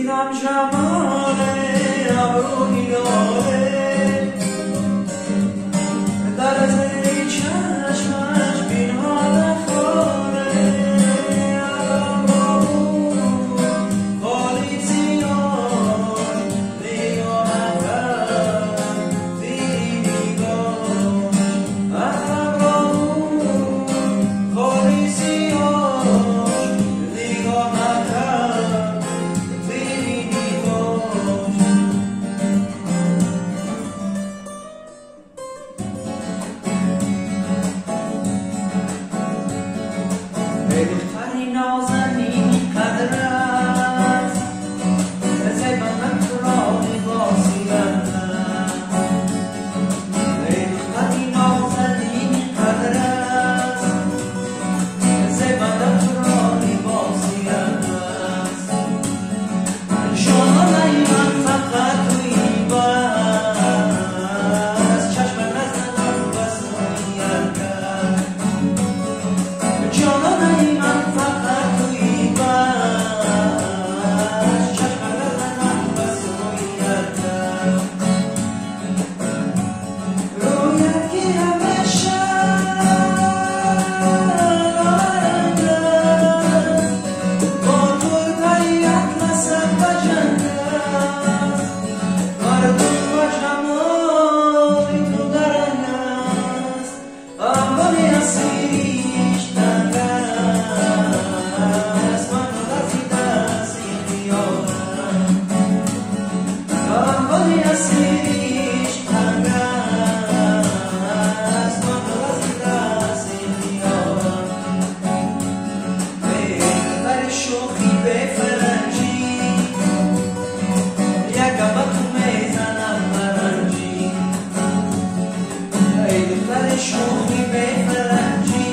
دیدم جمال ابروی داره در از چشمش بی‌نهاد خاره خالی زیاد نگاه کرد دیدی نگاه خالی زیاد نگاه کرد دیدی نگاه ای دختری نازنین قدر است بزه من تو را می‌بازیم ای دختری نازنین قدر است بزه من تو را می‌بازیم جانم من فقط توی بس چشم نزنم بس رویت کرد جانم من فقط توی بس چشم نزنم بس رویت کرد رویت که همیشه آرنگ با تو تایید نسب و جنگ مردم و جمالی تو درنگ است اولی اسیریش تنگ است من رسیده سیخیارم اولی اسیریش تنگ است من رسیده سیخیارم ای دختر شوخی به فرنجی یکم تو میزنم مرنجی ای دختر شوخی به فرنجی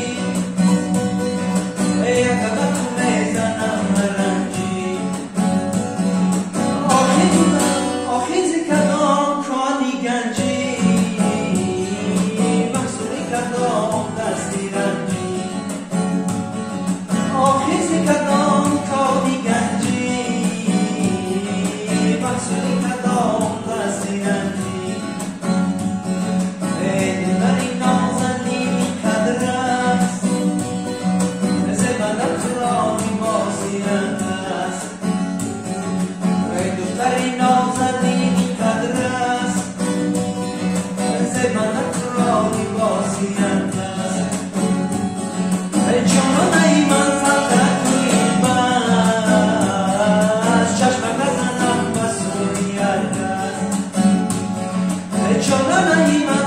یکم تو میزنم مرنجی آخیزی کدام کانی گنجی محصولی کدام دستی رنجی آخیزی کدام کانی گنجی محصولی کدام دستی رنجی ای دلبری نازنین قدر است بزه بدن تو را می‌بازیم است ای دختری نازنین قدر است بزه بدن تو را می‌بازیم است ای جانم من فقط توی بس چشم نزنم بس رویت کرد ای جانم من